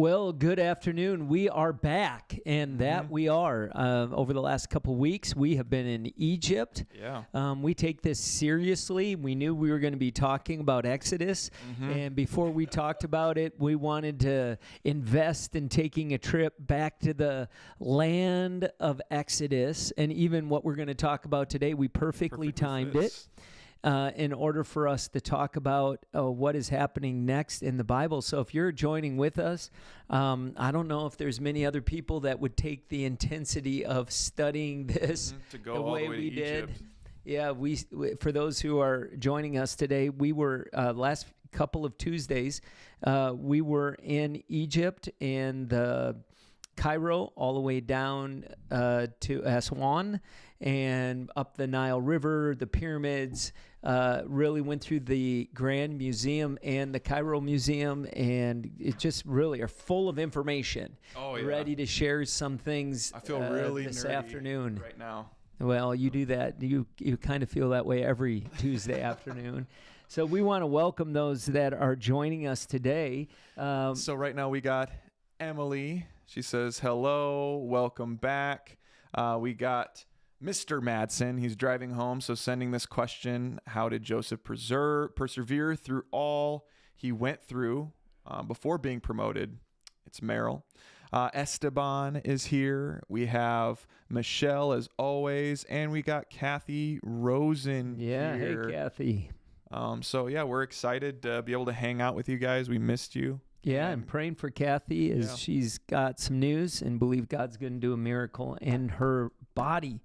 Well, good afternoon. We are back, and that we are. Over the last couple weeks, we have been in Egypt. Yeah. We take this seriously. We knew we were going to be talking about Exodus, and before we talked about it, we wanted to invest in taking a trip back to the land of Exodus, and even what we're going to talk about today, we perfectly timed it. In order for us to talk about what is happening next in the Bible. So if you're joining with us, I don't know if there's many other people that would take the intensity of studying this to go the all way the way we to did. Egypt. Yeah, we for those who are joining us today, we were last couple of Tuesdays, we were in Egypt and Cairo all the way down to Aswan and up the Nile River, the pyramids, really went through the Grand Museum and the Cairo Museum, and it just really are full of information. Oh, yeah. Ready to share some things I feel really this nerdy afternoon. right now. Well, you do that. You kind of feel that way every Tuesday afternoon. So we want to welcome those that are joining us today. So right now we got Emily. She says, hello, welcome back. We got Mr. Madsen. He's driving home, so sending this question: how did Joseph persevere through all he went through before being promoted? It's Merrill. Esteban is here. We have Michelle, as always, and we got Kathy Rosen here. Hey, Kathy. So, yeah, we're excited to be able to hang out with you guys. We missed you. Yeah, I'm praying for Kathy as she's got some news and believe God's going to do a miracle in her body.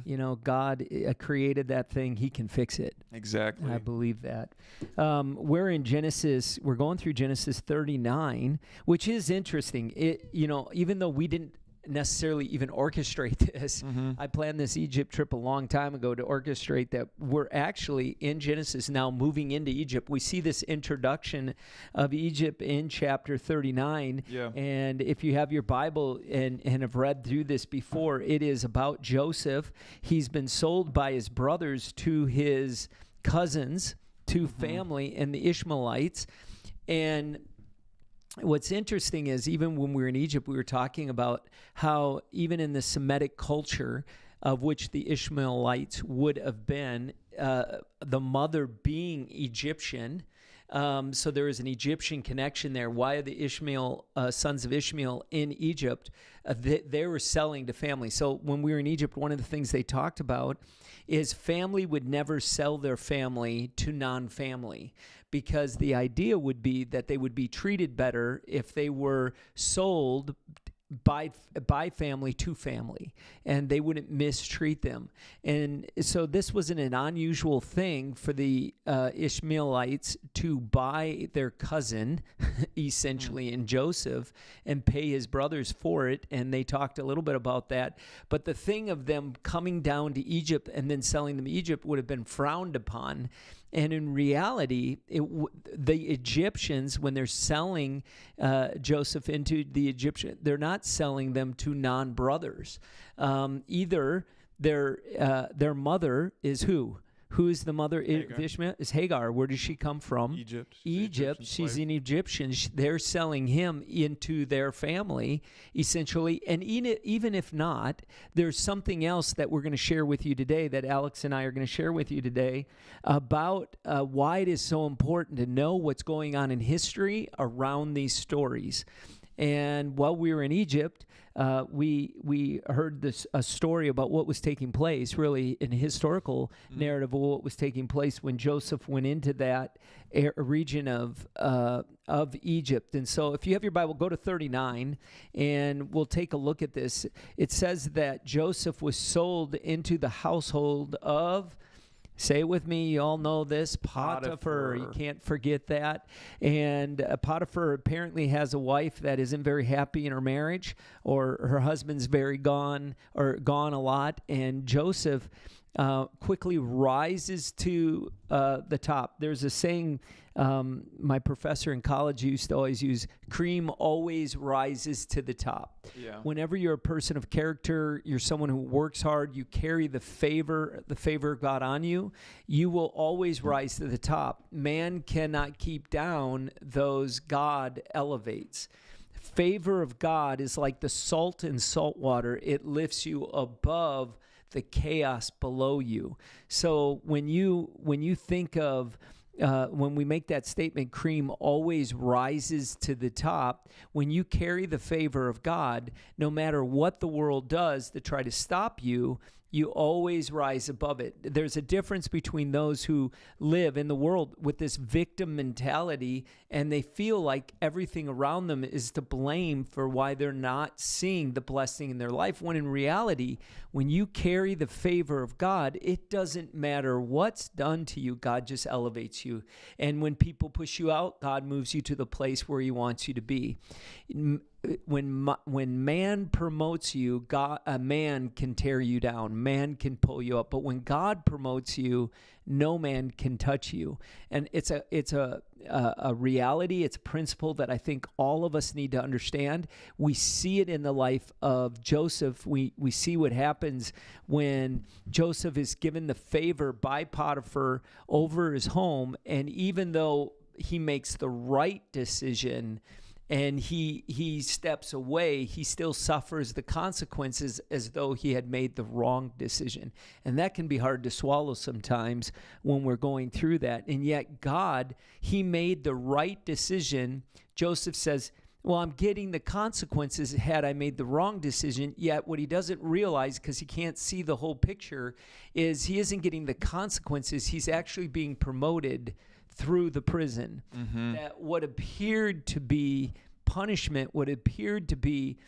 You know, God created that thing. He can fix it. Exactly. I believe that. We're in Genesis. We're going through Genesis 39, which is interesting. Even though we didn't necessarily even orchestrate this. I planned this Egypt trip a long time ago to orchestrate that. We're actually in Genesis now, moving into Egypt. We see this introduction of Egypt in chapter 39. Yeah. And if you have your Bible and have read through this before, it is about Joseph. He's been sold by his brothers to his cousins, to family, and the Ishmaelites. And what's interesting is even when we were in Egypt, we were talking about how even in the Semitic culture, of which the Ishmaelites would have been, the mother being Egyptian, so there is an Egyptian connection there. Why are the sons of Ishmael in Egypt? They were selling to family. So when we were in Egypt, one of the things they talked about is family would never sell their family to non-family, because the idea would be that they would be treated better if they were sold by family to family, and they wouldn't mistreat them. And so this wasn't an unusual thing for the Ishmaelites to buy their cousin, essentially, in Joseph, and pay his brothers for it. And they talked a little bit about that. But the thing of them coming down to Egypt and then selling them Egypt would have been frowned upon. And in reality, the Egyptians, when they're selling Joseph into the Egyptian, they're not selling them to non-brothers. Either their mother is who? Who is the mother of Ishmael? Is Hagar. Where does she come from? Egypt. She's an Egyptian. They're selling him into their family, essentially. And even if not, there's something else that we're going to share with you today, that Alex and I are going to share with you today, about why it is so important to know what's going on in history around these stories. And while we were in Egypt, we heard a story about what was taking place, really an historical narrative of what was taking place when Joseph went into that region of Egypt. And so if you have your Bible, go to 39, and we'll take a look at this. It says that Joseph was sold into the household of, say it with me, you all know this, Potiphar. You can't forget that. And Potiphar apparently has a wife that isn't very happy in her marriage, or her husband's gone a lot. And Joseph quickly rises to the top. There's a saying my professor in college used to always use: cream always rises to the top. Yeah. Whenever you're a person of character, you're someone who works hard, you carry the favor of God on you, you will always rise to the top. Man cannot keep down those God elevates. favor of God is like the salt in salt water. It lifts you above the chaos below you. So when you think of when we make that statement, cream always rises to the top. When you carry the favor of God, no matter what the world does to try to stop you, you always rise above it. There's a difference between those who live in the world with this victim mentality, and they feel like everything around them is to blame for why they're not seeing the blessing in their life, when in reality, when you carry the favor of God, it doesn't matter what's done to you, God just elevates you. And when people push you out, God moves you to the place where he wants you to be. When man promotes you, a man can tear you down. Man can pull you up. But when God promotes you, no man can touch you. And it's a reality. It's a principle that I think all of us need to understand. We see it in the life of Joseph. We see what happens when Joseph is given the favor by Potiphar over his home. And even though he makes the right decision, and he steps away, he still suffers the consequences as though he had made the wrong decision. And that can be hard to swallow sometimes when we're going through that. And yet God, he made the right decision. Joseph says, well, I'm getting the consequences had I made the wrong decision. Yet what he doesn't realize, because he can't see the whole picture, is he isn't getting the consequences. He's actually being promoted through the prison. That what appeared to be punishment, what appeared to be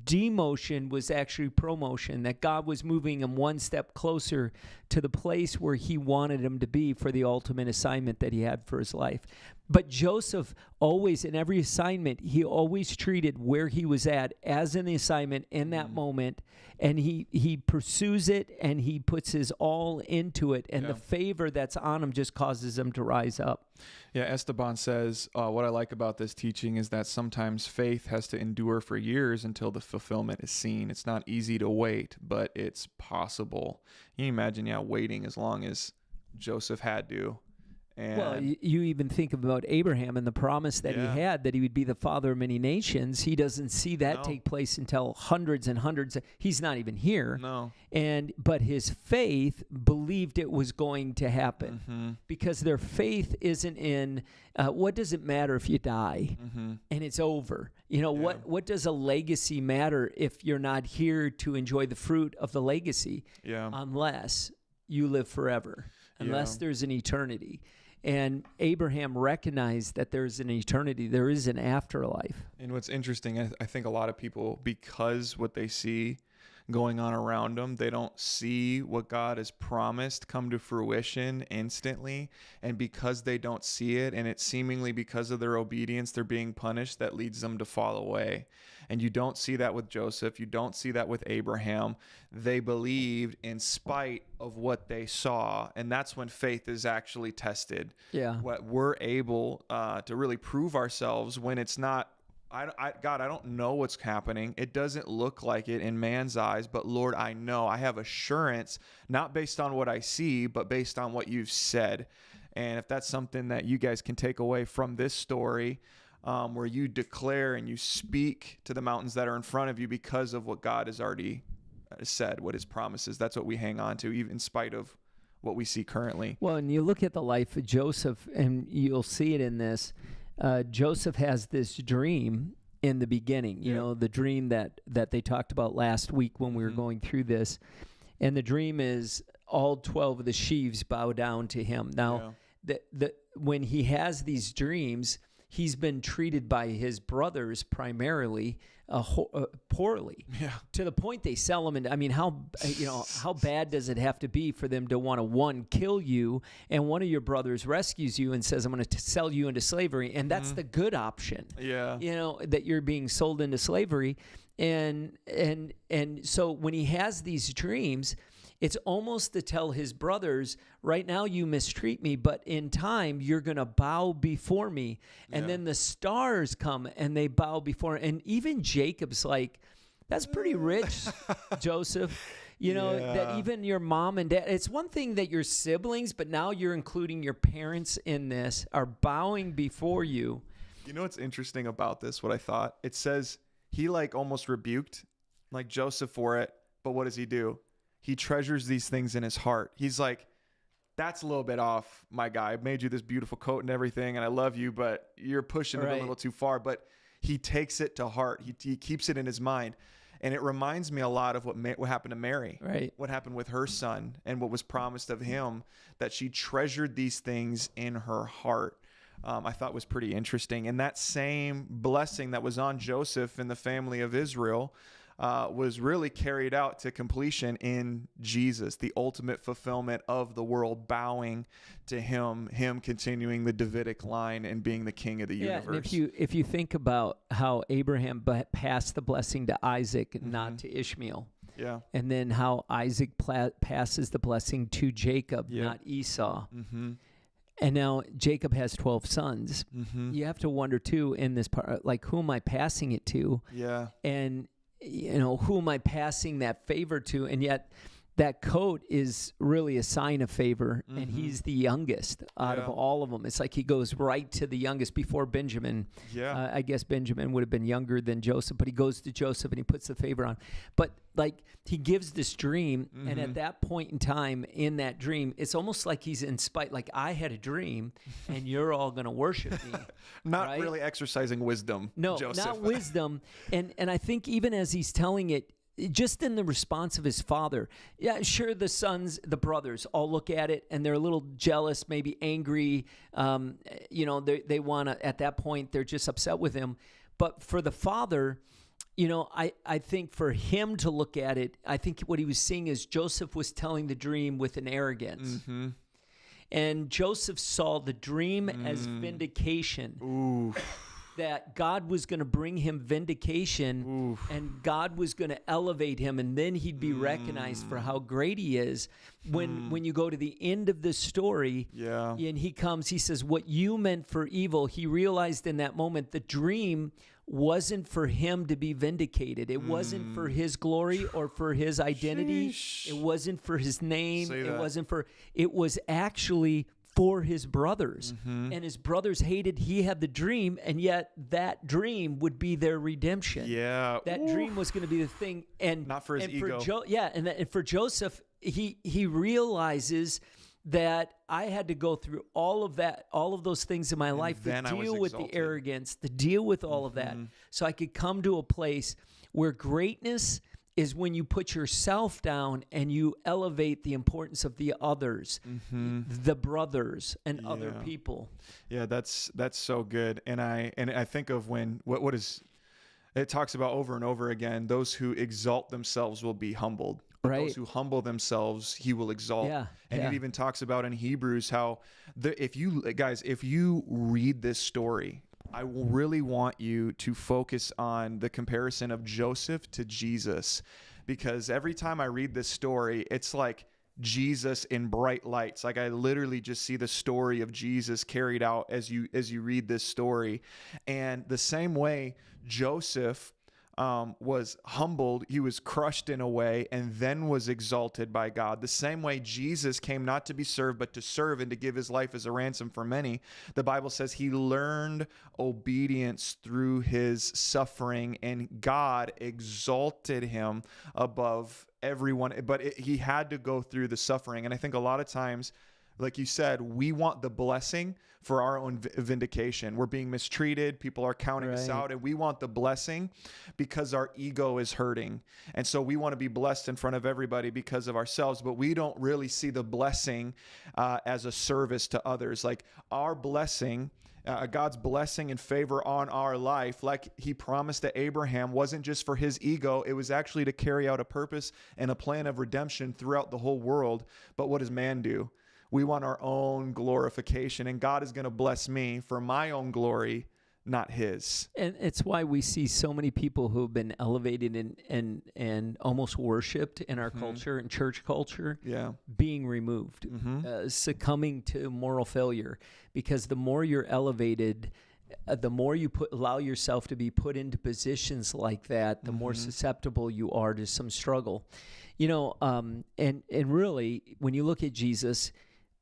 demotion, was actually promotion, that God was moving him one step closer to the place where he wanted him to be for the ultimate assignment that he had for his life. But Joseph always, in every assignment, he always treated where he was at as an assignment in that moment, and he pursues it, and he puts his all into it, and the favor that's on him just causes him to rise up. Yeah, Esteban says, what I like about this teaching is that sometimes faith has to endure for years until the fulfillment is seen. It's not easy to wait, but it's possible. Can you imagine, waiting as long as Joseph had to? And well, you even think about Abraham and the promise that he had, that he would be the father of many nations. He doesn't see that take place until hundreds and hundreds. He's not even here. No. But his faith believed it was going to happen, because their faith isn't in what does it matter if you die and it's over. What does a legacy matter if you're not here to enjoy the fruit of the legacy? Unless you live forever, unless there's an eternity. And Abraham recognized that there's an eternity, there is an afterlife. And what's interesting, I think a lot of people, because what they see going on around them, they don't see what God has promised come to fruition instantly. And because they don't see it, and it's seemingly because of their obedience, they're being punished, that leads them to fall away. And you don't see that with Joseph. You don't see that with Abraham. They believed in spite of what they saw. And that's when faith is actually tested. Yeah. What we're able to really prove ourselves when it's not, God, I don't know what's happening. It doesn't look like it in man's eyes, but Lord, I know. I have assurance, not based on what I see, but based on what you've said. And if that's something that you guys can take away from this story, where you declare and you speak to the mountains that are in front of you because of what God has already said, what his promises, that's what we hang on to, even in spite of what we see currently. Well, and you look at the life of Joseph, and you'll see it in this. Joseph has this dream in the beginning, the dream that they talked about last week when we were going through this. And the dream is all 12 of the sheaves bow down to him. Now, when he has these dreams, he's been treated by his brothers primarily poorly, to the point they sell him. And I mean, how bad does it have to be for them to want to, one, kill you, and one of your brothers rescues you and says, I'm going to sell you into slavery. And that's the good option, that you're being sold into slavery. And so when he has these dreams, it's almost to tell his brothers, right now you mistreat me, but in time you're going to bow before me. And then the stars come and they bow before. And even Jacob's like, that's pretty rich, Joseph. That even your mom and dad, it's one thing that your siblings, but now you're including your parents in this, are bowing before you. You know what's interesting about this? What I thought? It says he like almost rebuked like Joseph for it, but what does he do? He treasures these things in his heart. He's like, that's a little bit off, my guy. I made you this beautiful coat and everything, and I love you, but you're pushing it a little too far. But he takes it to heart. He keeps it in his mind. And it reminds me a lot of what happened to Mary, Right. what happened with her son and what was promised of him, that she treasured these things in her heart. I thought was pretty interesting. And that same blessing that was on Joseph and the family of Israel was really carried out to completion in Jesus, the ultimate fulfillment of the world, bowing to him continuing the Davidic line and being the king of the universe. And if you think about how Abraham passed the blessing to Isaac, not to Ishmael. Yeah. And then how Isaac passes the blessing to Jacob, not Esau. And now Jacob has 12 sons. You have to wonder too in this part, like, who am I passing it to? Yeah. And who am I passing that favor to? And yet that coat is really a sign of favor, and he's the youngest out of all of them. It's like he goes right to the youngest before Benjamin. Yeah. I guess Benjamin would have been younger than Joseph, but he goes to Joseph and he puts the favor on. But like, he gives this dream, and at that point in time in that dream, it's almost like he's inspired. Like, I had a dream, and you're all going to worship me. Not really exercising wisdom, No, Joseph. not wisdom. And I think even as he's telling it, just in the response of his father, yeah, sure, the sons, the brothers all look at it and they're a little jealous, maybe angry. They want to, at that point, they're just upset with him. But for the father, I think for him to look at it, I think what he was seeing is Joseph was telling the dream with an arrogance. And Joseph saw the dream as vindication. Ooh. That God was going to bring him vindication, and God was going to elevate him, and then he'd be recognized for how great he is. When you go to the end of this story, and he comes, he says, what you meant for evil, he realized in that moment the dream wasn't for him to be vindicated. It wasn't for his glory or for his identity. Sheesh. It wasn't for his name. Say It that. it was actually for his brothers. And his brothers hated he had the dream, and yet that dream would be their redemption. Yeah. That dream was going to be the thing. And not for his ego. And for Joseph, he realizes that I had to go through all of those things in my life to deal with the arrogance, to deal with all of that, so I could come to a place where greatness is when you put yourself down and you elevate the importance of the others, the brothers and other people. Yeah, that's so good. And I think of when what is it talks about over and over again, those who exalt themselves will be humbled. Right. Those who humble themselves, he will exalt. And it even talks about in Hebrews how if you read this story, I will really want you to focus on the comparison of Joseph to Jesus, because every time I read this story, it's like Jesus in bright lights. Like, I literally just see the story of Jesus carried out as you read this story. And the same way Joseph was humbled, he was crushed in a way, and then was exalted by God. The same way Jesus came not to be served, but to serve and to give his life as a ransom for many. The Bible says he learned obedience through his suffering, and God exalted him above everyone. But he had to go through the suffering. And I think a lot of times, like you said, we want the blessing for our own vindication. We're being mistreated. People are counting us out, and we want the blessing because our ego is hurting. And so we want to be blessed in front of everybody because of ourselves, but we don't really see the blessing as a service to others. Like, our blessing, God's blessing and favor on our life, like he promised to Abraham, wasn't just for his ego. It was actually to carry out a purpose and a plan of redemption throughout the whole world. But what does man do? We want our own glorification, and God is going to bless me for my own glory, not his. And it's why we see so many people who have been elevated and almost worshipped in our culture and church culture being removed, succumbing to moral failure. Because the more you're elevated, the more you allow yourself to be put into positions like that, the more susceptible you are to some struggle. And really, when you look at Jesus,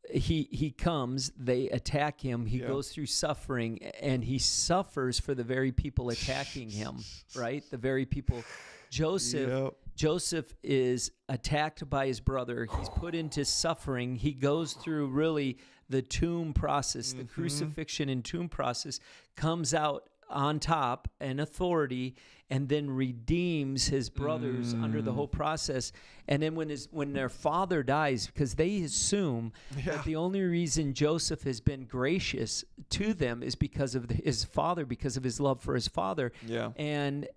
he comes, they attack him, he goes through suffering, and he suffers for the very people attacking him, right? The very people. Joseph is attacked by his brother. He's put into suffering. He goes through really the tomb process, the crucifixion and tomb process, comes out on top in authority, and then redeems his brothers under the whole process. And then when their father dies, because they assume that the only reason Joseph has been gracious to them is because of his father, because of his love for his father. Yeah. And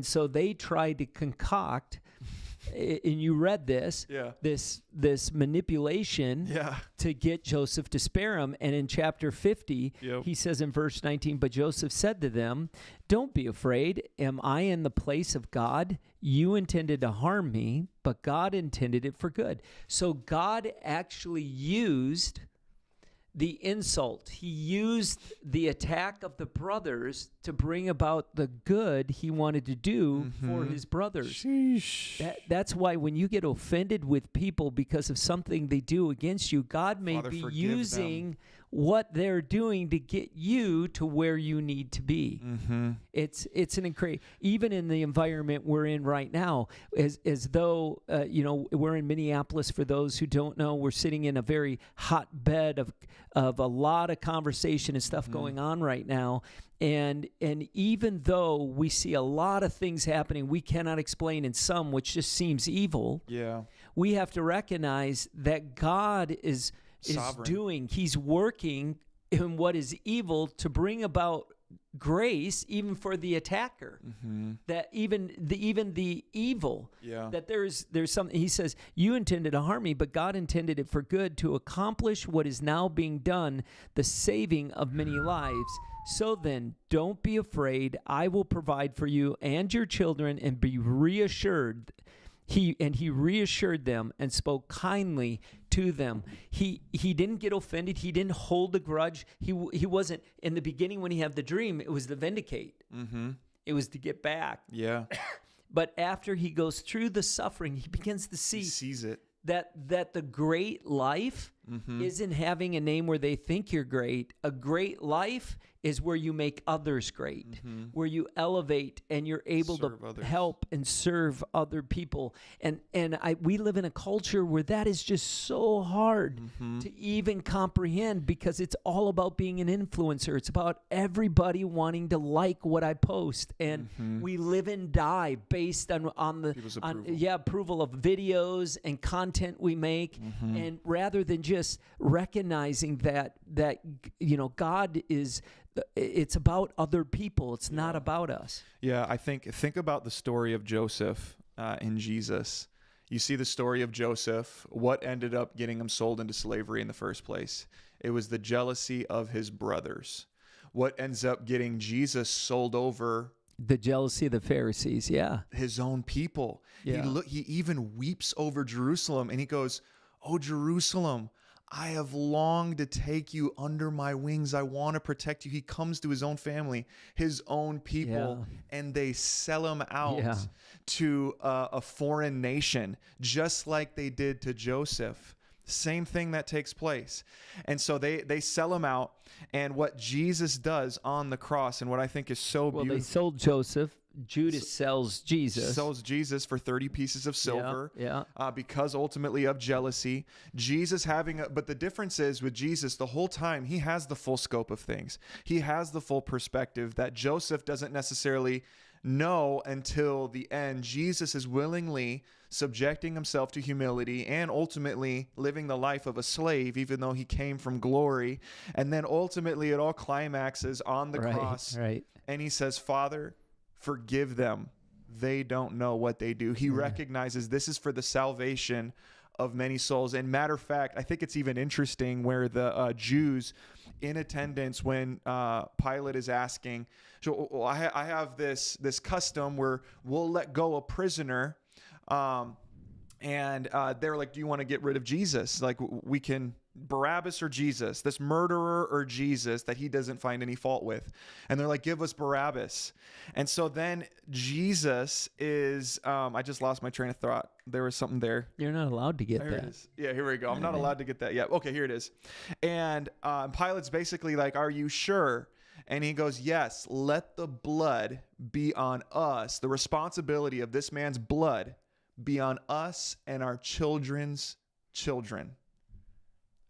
so they try to concoct, and you read this, this manipulation to get Joseph to spare him. And in chapter 50, he says in verse 19, "But Joseph said to them, 'Don't be afraid. Am I in the place of God? You intended to harm me, but God intended it for good.'" So God actually used the insult. He used the attack of the brothers to bring about the good he wanted to do for his brothers. That's why when you get offended with people because of something they do against you, God may be using what they're doing to get you to where you need to be. It's an incredible, even in the environment we're in right now, as though we're in Minneapolis. For those who don't know, we're sitting in a very hot bed of a lot of conversation and stuff going on right now. And even though we see a lot of things happening we cannot explain, in some which just seems evil, we have to recognize that God is doing. He's working in what is evil to bring about grace, even for the attacker. That even the evil. That there's something. He says, "You intended to harm me, but God intended it for good, to accomplish what is now being done, the saving of many lives. So then, don't be afraid. I will provide for you and your children, and be reassured." He reassured them and spoke kindly to them. He didn't get offended. He didn't hold a grudge. He wasn't, in the beginning when he had the dream, it was to vindicate. It was to get back. But after he goes through the suffering, he begins to see. He sees it. That the great life isn't having a name where they think you're great. A great life is where you make others great, where you elevate and you're able to help and serve other people. And we live in a culture where that is just so hard to even comprehend, because it's all about being an influencer. It's about everybody wanting to like what I post, and we live and die based on approval of videos and content we make, and rather than just recognizing that God is. It's about other people. It's not about us. Yeah, I think about the story of Joseph in Jesus. You see the story of Joseph. What ended up getting him sold into slavery in the first place? It was the jealousy of his brothers. What ends up getting Jesus sold over? The jealousy of the Pharisees, his own people. He even weeps over Jerusalem, and he goes, "Oh, Jerusalem, I have longed to take you under my wings. I want to protect you." He comes to his own family, his own people, and they sell him out to a foreign nation, just like they did to Joseph. Same thing that takes place. And so they sell him out. And what Jesus does on the cross, and what I think is so beautiful. They sold Joseph. Judas sells Jesus. Sells Jesus for 30 pieces of silver. Because ultimately of jealousy. Jesus but the difference is with Jesus, the whole time he has the full scope of things. He has the full perspective that Joseph doesn't necessarily know until the end. Jesus is willingly subjecting himself to humility and ultimately living the life of a slave, even though he came from glory. And then ultimately it all climaxes on the cross. And he says, "Father, forgive them. They don't know what they do." He recognizes this is for the salvation of many souls. And matter of fact, I think it's even interesting where the Jews in attendance, when Pilate is asking, so I have this custom where we'll let go a prisoner And they're like, do you want to get rid of Jesus? Like, we can Barabbas or Jesus, this murderer or Jesus that he doesn't find any fault with. And they're like, give us Barabbas. And so then Jesus is, I just lost my train of thought. There was something there. You're not allowed to get There that. it is. Yeah, here we go. I'm not allowed to get that yet. Okay, here it is. And Pilate's basically like, are you sure? And he goes, yes, let the blood be on us. The responsibility of this man's blood be on us and our children's children.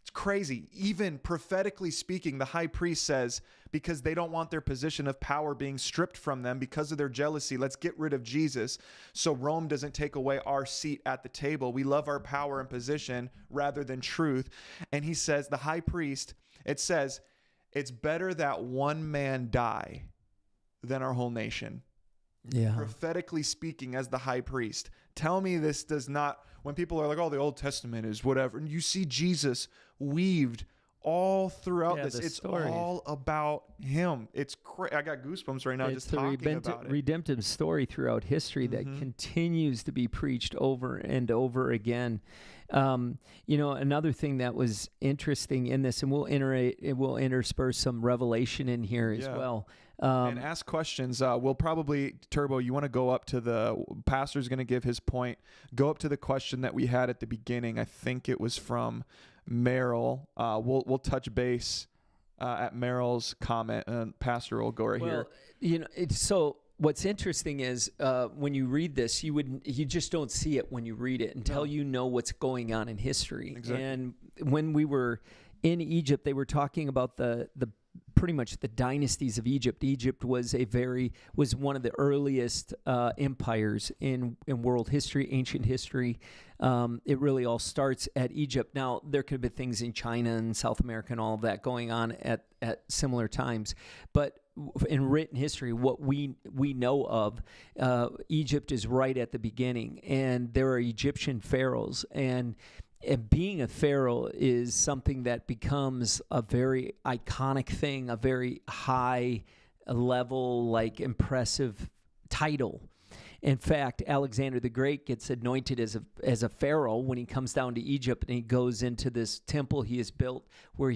It's crazy. Even prophetically speaking, the high priest says, because they don't want their position of power being stripped from them because of their jealousy, let's get rid of Jesus so Rome doesn't take away our seat at the table. We love our power and position rather than truth. And he says, the high priest, it says, it's better that one man die than our whole nation. Yeah. Prophetically speaking, as the high priest. Tell me this does not, when people are like, oh, the Old Testament is whatever, and you see Jesus weaved all throughout this. It's all about him. It's I got goosebumps right now just talking about it. Redemptive story throughout history that continues to be preached over and over again. Another thing that was interesting in this, and we'll intersperse some revelation in here as well. And ask questions. We'll probably, Turbo, you want to go up to the pastor's going to give his point. Go up to the question that we had at the beginning. I think it was from Merrill. We'll touch base at Merrill's comment, and pastor will go here. So what's interesting is when you read this, you just don't see it when you read it until you know what's going on in history. Exactly. And when we were in Egypt, they were talking about the pretty much the dynasties of Egypt. Egypt was one of the earliest empires in world history, ancient history. It really all starts at Egypt. Now, there could be things in China and South America and all of that going on at similar times. But in written history, what we know of, Egypt is right at the beginning. And there are Egyptian pharaohs. And being a pharaoh is something that becomes a very iconic thing, a very high level, like impressive title. In fact, Alexander the Great gets anointed as a pharaoh when he comes down to Egypt, and he goes into this temple he has built where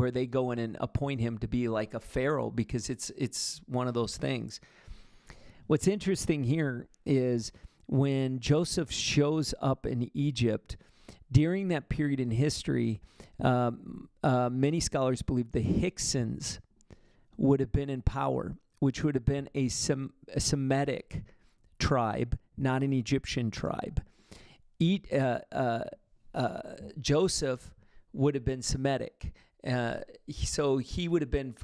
they go in and appoint him to be like a pharaoh, because it's one of those things. What's interesting here is when Joseph shows up in Egypt, during that period in history, many scholars believe the Hyksins would have been in power, which would have been a Semitic tribe, not an Egyptian tribe. Joseph would have been Semitic. So he would have been,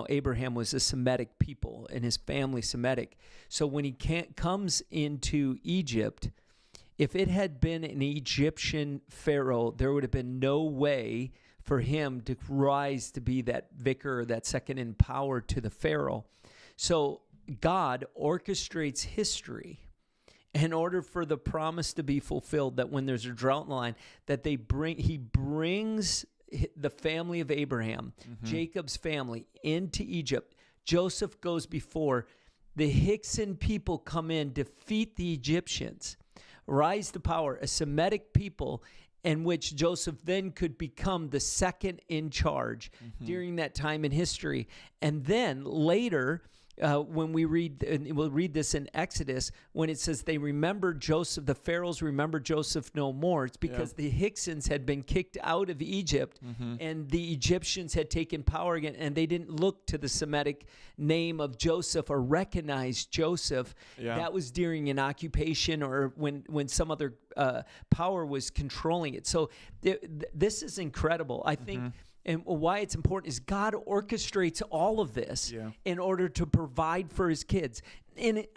Abraham was a Semitic people and his family Semitic. So when he comes into Egypt, if it had been an Egyptian pharaoh, there would have been no way for him to rise to be that vicar, that second in power to the pharaoh. So God orchestrates history in order for the promise to be fulfilled, that when there's a drought in the line, that he brings the family of Abraham, Jacob's family, into Egypt. Joseph goes before. The Hykson people come in, defeat the Egyptians, rise to power, a Semitic people, in which Joseph then could become the second in charge during that time in history. And then later, when we read, and we'll read this in Exodus, when it says they remembered Joseph, the pharaohs remembered Joseph no more, it's because the Hyksins had been kicked out of Egypt and the Egyptians had taken power again, and they didn't look to the Semitic name of Joseph or recognize Joseph. That was during an occupation or when some other power was controlling it. So this is incredible. I think. And why it's important is God orchestrates all of this in order to provide for his kids. And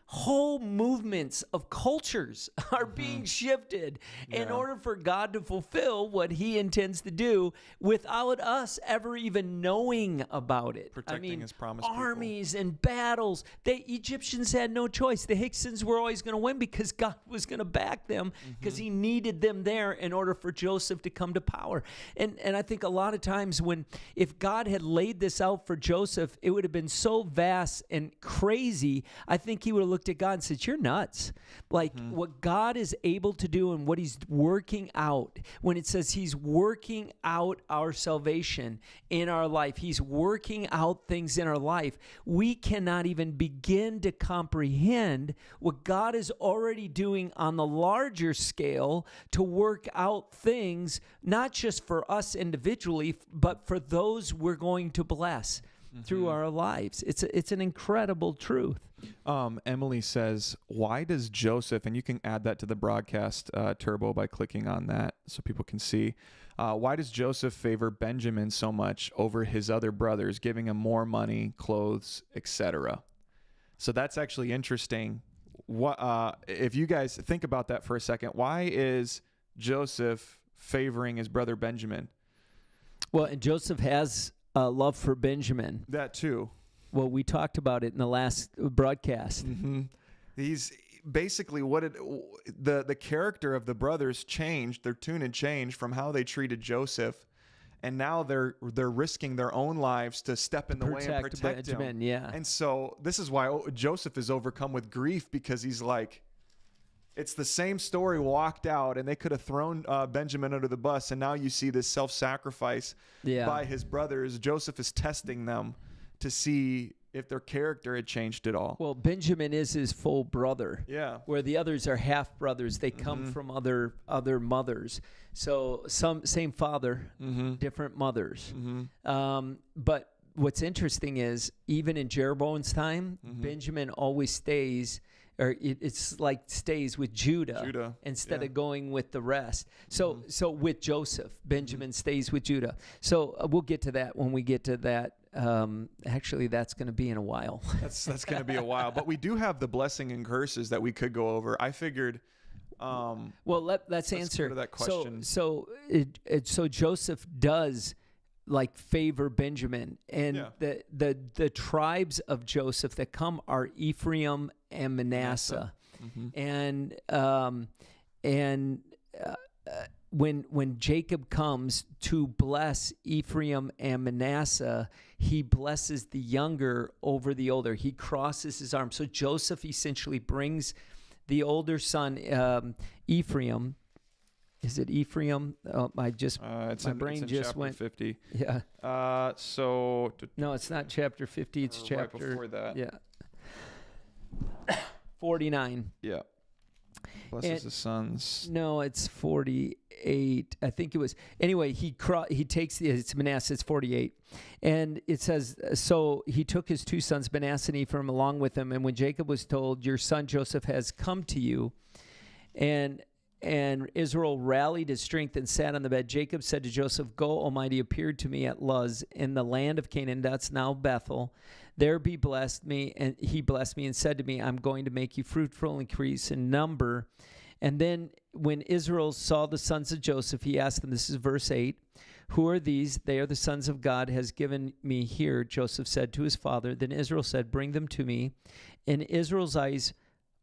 whole movements of cultures are being shifted in order for God to fulfill what he intends to do without us ever even knowing about it. Protecting his promised armies and battles. The Egyptians had no choice. The Hyksins were always going to win because God was going to back them because he needed them there in order for Joseph to come to power. And I think a lot of times if God had laid this out for Joseph, it would have been so vast and crazy I think he would have looked at God and said, you're nuts. Like what God is able to do and what he's working out, when it says he's working out our salvation in our life, he's working out things in our life, we cannot even begin to comprehend what God is already doing on the larger scale to work out things, not just for us individually, but for those we're going to bless through our lives. It's an incredible truth. Emily says, why does Joseph, and you can add that to the broadcast turbo by clicking on that so people can see, why does Joseph favor Benjamin so much over his other brothers, giving him more money, clothes, etc.? So that's actually interesting. What if you guys think about that for a second, why is Joseph favoring his brother Benjamin? Well, and Joseph has a love for Benjamin. That too. Well, we talked about it in the last broadcast. He's basically the character of the brothers changed. Their tune had changed from how they treated Joseph, and now they're risking their own lives to step in the way and protect Benjamin, him. yeah. And so this is why Joseph is overcome with grief, because he's like, it's the same story walked out, and they could have thrown Benjamin under the bus, and now you see this self-sacrifice by his brothers. Joseph is testing them to see if their character had changed at all. Well, Benjamin is his full brother. Yeah. Where the others are half brothers. They come from other mothers. So same father, different mothers. But what's interesting is even in Jeroboam's time, Benjamin always stays, or it's like stays with Judah instead of going with the rest. So with Joseph, Benjamin stays with Judah. So we'll get to that when we get to that. Actually, that's going to be in a while. That's going to be a while. But we do have the blessing and curses that we could go over. I figured. Well, let's answer go to that question. So Joseph does like favor Benjamin, and the tribes of Joseph that come are Ephraim and Manasseh. And when Jacob comes to bless Ephraim and Manasseh, he blesses the younger over the older. He crosses his arms. So Joseph essentially brings the older son, Ephraim. Is it Ephraim? Oh, my brain just went 50. Yeah. No, it's not chapter 50. It's chapter right before that. Yeah. 49. Yeah. Blesses his sons. No, it's 48. I think it was. Anyway, he takes it's Manasseh. It's 48, and it says, so he took his two sons, Manasseh and Ephraim, along with him. And when Jacob was told, your son Joseph has come to you, and Israel rallied his strength and sat on the bed, Jacob said to Joseph, go, Almighty appeared to me at Luz in the land of Canaan. That's now Bethel. There be blessed me, and he blessed me and said to me, I'm going to make you fruitful and increase in number. And then when Israel saw the sons of Joseph, he asked them, this is verse 8, who are these? They are the sons of God has given me here, Joseph said to his father. Then Israel said, bring them to me. And Israel's eyes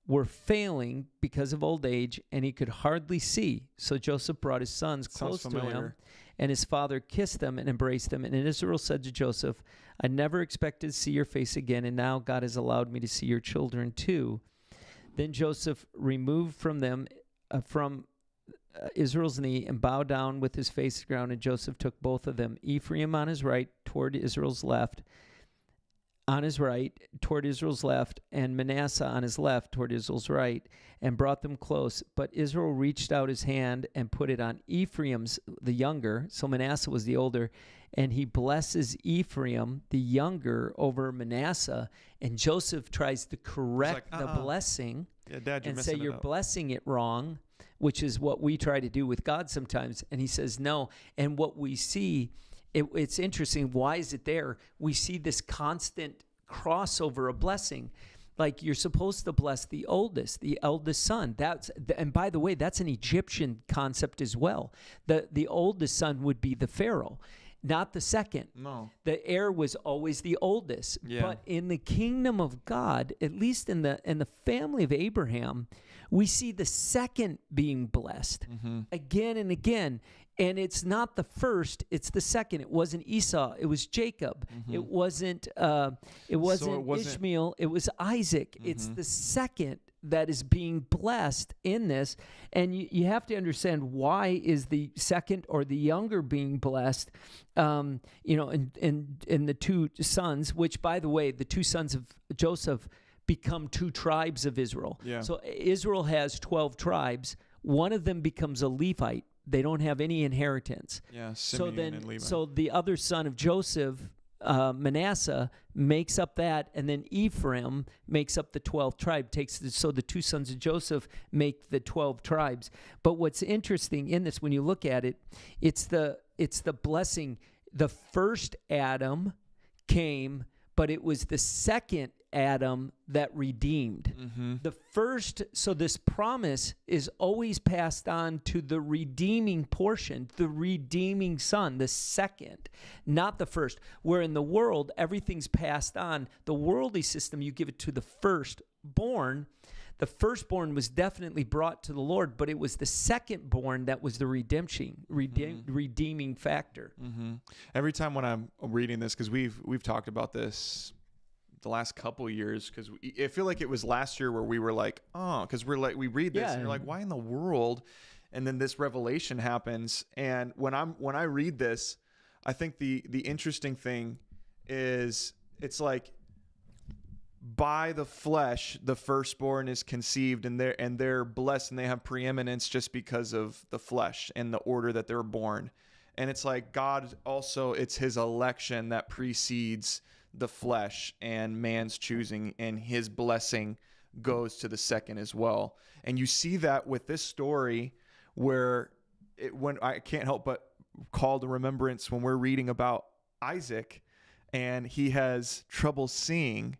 were failing because of old age, and he could hardly see. So Joseph brought his sons close to him, and his father kissed them and embraced them. And Israel said to Joseph, I never expected to see your face again, and now God has allowed me to see your children too. Then Joseph removed from them, from Israel's knee, and bowed down with his face to the ground, and Joseph took both of them, Ephraim on his right toward Israel's left, and Manasseh on his left toward Israel's right, and brought them close. But Israel reached out his hand and put it on Ephraim's, the younger, so Manasseh was the older, and he blesses Ephraim, the younger, over Manasseh. And Joseph tries to correct the blessing and say, you're blessing it wrong, which is what we try to do with God sometimes. And he says, no. And what we see, it's interesting. Why is it there? We see this constant crossover of blessing. Like you're supposed to bless the eldest son. And by the way, that's an Egyptian concept as well. The oldest son would be the Pharaoh. not the second. No. The heir was always the oldest. Yeah. But in the kingdom of God, at least in the family of Abraham, we see the second being blessed again and again. And it's not the first; it's the second. It wasn't Esau; it was Jacob. It wasn't. It wasn't Ishmael; it was Isaac. It's the second that is being blessed in this, and you have to understand why is the second or the younger being blessed. In the two sons, which, by the way, the two sons of Joseph become two tribes of Israel. Yeah. So Israel has 12 tribes. One of them becomes a Levite. They don't have any inheritance. Yeah, Simeon and Levi. So the other son of Joseph, Manasseh, makes up that, and then Ephraim makes up the 12th tribe. So the two sons of Joseph make the 12 tribes. But what's interesting in this, when you look at it, it's the blessing. The first Adam came, but it was the second Adam that redeemed. The first, so this promise is always passed on to the redeeming portion, the redeeming son, the second, not the first. Where in the world, everything's passed on. The worldly system, you give it to the firstborn. The firstborn was definitely brought to the Lord, but it was the secondborn that was the redeeming factor. Every time when I'm reading this, because we've talked about this the last couple of years, because I feel like it was last year where we were like, oh, because we read this and you're like, why in the world? And then this revelation happens, and when I read this, I think the interesting thing is it's like, by the flesh, the firstborn is conceived, and they're blessed, and they have preeminence just because of the flesh and the order that they're born. And it's like God also, it's his election that precedes the flesh and man's choosing, and his blessing goes to the second as well. And you see that with this story where when I can't help but call to remembrance when we're reading about Isaac and he has trouble seeing,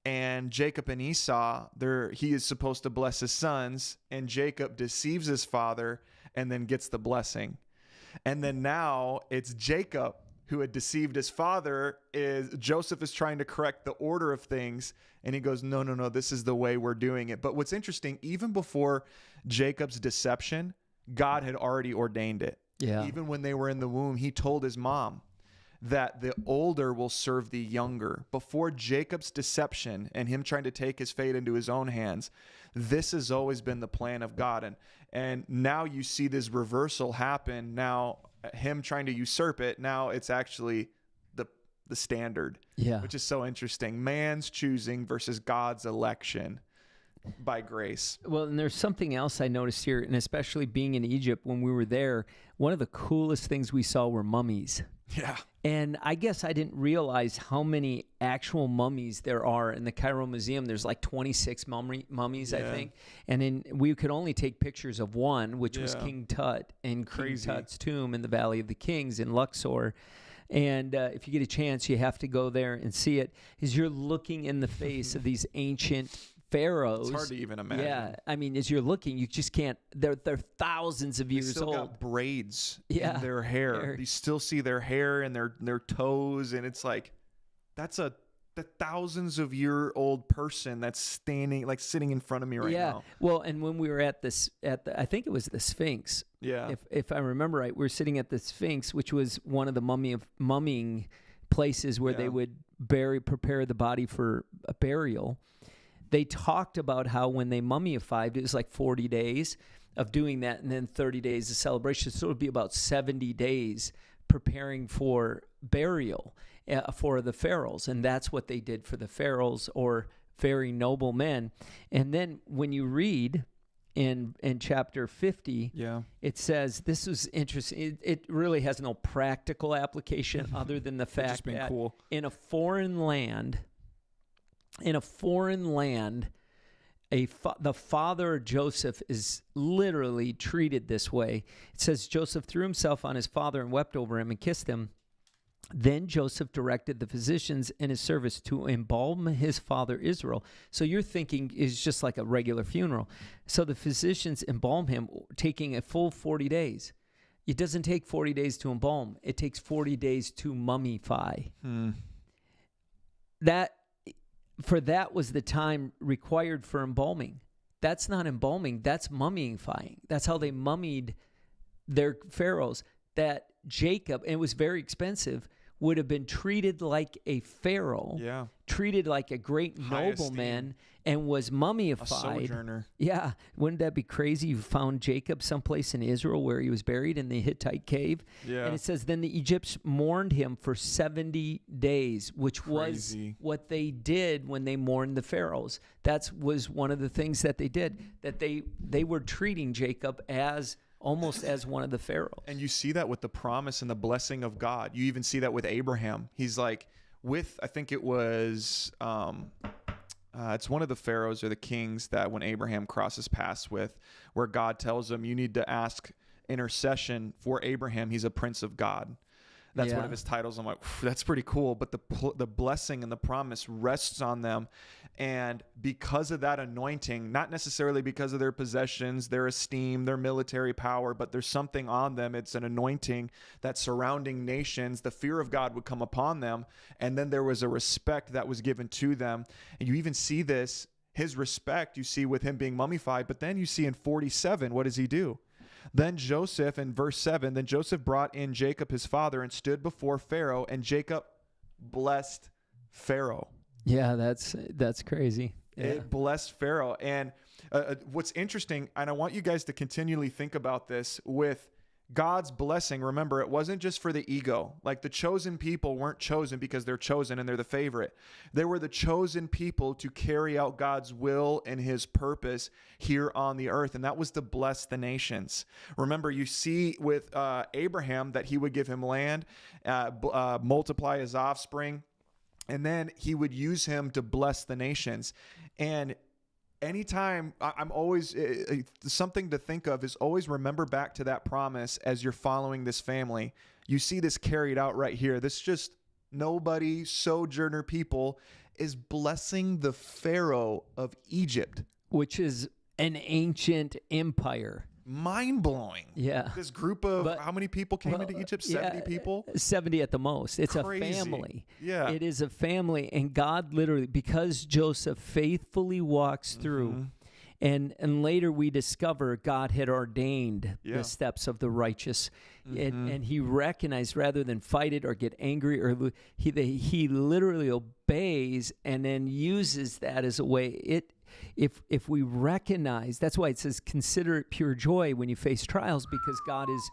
and Jacob and Esau, he is supposed to bless his sons, and Jacob deceives his father and then gets the blessing. And then now it's Jacob who had deceived his father. Joseph is trying to correct the order of things, and he goes, no, this is the way we're doing it. But what's interesting, even before Jacob's deception, God had already ordained it. Yeah. Even when they were in the womb, he told his mom that the older will serve the younger. Before Jacob's deception and him trying to take his fate into his own hands, this has always been the plan of God. And now you see this reversal happen. Now him trying to usurp it, now it's actually the standard, which is so interesting. Man's choosing versus God's election by grace. Well, and there's something else I noticed here, and especially being in Egypt when we were there, one of the coolest things we saw were mummies. Yeah. And I guess I didn't realize how many actual mummies there are in the Cairo Museum. There's like 26 mummies, I think. And then we could only take pictures of one, which was King Tut, and King Tut's tomb in the Valley of the Kings in Luxor. And if you get a chance, you have to go there and see it, as you're looking in the face of these ancient pharaohs. It's hard to even imagine. Yeah, I mean, as you're looking, you just can't. They're thousands of years still old. Got braids in their hair. You still see their hair and their toes, and it's like that's the thousands of year old person that's standing, like sitting in front of me right now. Well, and when we were at I think it was the Sphinx. Yeah. If I remember right, we were sitting at the Sphinx, which was one of the mumming places where they would prepare the body for a burial. They talked about how when they mummified, it was like 40 days of doing that, and then 30 days of celebration. So it would be about 70 days preparing for burial for the pharaohs. And that's what they did for the pharaohs, or very noble men. And then when you read in chapter 50, it says, this was interesting. It really has no practical application other than the fact that in a foreign land, the father Joseph is literally treated this way. It says, Joseph threw himself on his father and wept over him and kissed him. Then Joseph directed the physicians in his service to embalm his father Israel. So you're thinking it's just like a regular funeral. So the physicians embalm him, taking a full 40 days. It doesn't take 40 days to embalm. It takes 40 days to mummify. That was the time required for embalming. That's not embalming. That's mummifying. That's how they mummied their pharaohs. That Jacob, and it was very expensive, would have been treated like a pharaoh, treated like a great nobleman, and was mummified. A sojourner. Yeah. Wouldn't that be crazy? You found Jacob someplace in Israel where he was buried in the Hittite cave. Yeah. And it says, then the Egyptians mourned him for 70 days, which was what they did when they mourned the pharaohs. That was one of the things that they did, that they were treating Jacob as almost as one of the pharaohs. And you see that with the promise and the blessing of God. You even see that with Abraham. He's like, I think it was, it's one of the pharaohs or the kings that when Abraham crosses paths with, where God tells him, you need to ask intercession for Abraham. He's a prince of God. That's one of his titles. I'm like, that's pretty cool. But the blessing and the promise rests on them. And because of that anointing, not necessarily because of their possessions, their esteem, their military power, but there's something on them. It's an anointing that surrounding nations, the fear of God would come upon them. And then there was a respect that was given to them. And you even see this, his respect, you see with him being mummified. But then you see in 47, what does he do? Then Joseph, in verse 7, then Joseph brought in Jacob his father and stood before Pharaoh, and Jacob blessed Pharaoh. Yeah, that's crazy. Yeah. It blessed Pharaoh. And what's interesting, and I want you guys to continually think about this with God's blessing. Remember, it wasn't just for the ego. Like the chosen people weren't chosen because they're chosen and they're the favorite. They were the chosen people to carry out God's will and his purpose here on the earth. And that was to bless the nations. Remember, you see with Abraham that he would give him land, multiply his offspring, and then he would use him to bless the nations. And anytime, I'm always, something to think of is always remember back to that promise as you're following this family. You see this carried out right here. This just nobody, sojourner people is blessing the Pharaoh of Egypt, which is an ancient empire. Mind-blowing. Yeah. This group of, how many people came into Egypt? 70 people? 70 at the most. It's crazy. A family. Yeah. It is a family. And God literally, because Joseph faithfully walks through, and later we discover God had ordained the steps of the righteous. And he recognized, rather than fight it or get angry, or he literally obeys and then uses that as a way. If we recognize, that's why it says consider it pure joy when you face trials, because God is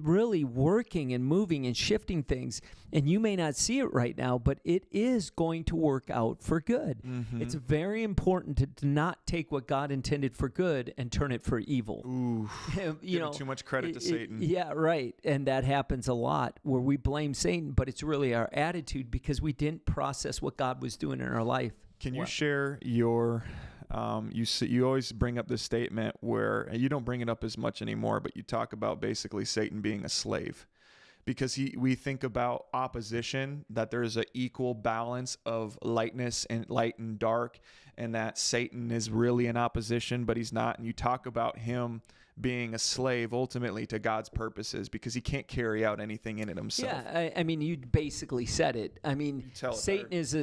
really working and moving and shifting things, and you may not see it right now, but it is going to work out for good. It's very important to not take what God intended for good and turn it for evil. Ooh, giving too much credit to Satan. Yeah, right. And that happens a lot where we blame Satan, but it's really our attitude because we didn't process what God was doing in our life. Can you share your, you always bring up this statement where, and you don't bring it up as much anymore, but you talk about basically Satan being a slave, because we think about opposition, that there's an equal balance of lightness and light and dark, and that Satan is really in opposition, but he's not. And you talk about him being a slave ultimately to God's purposes because he can't carry out anything in it himself. Yeah, I mean, you basically said it. I mean, Satan is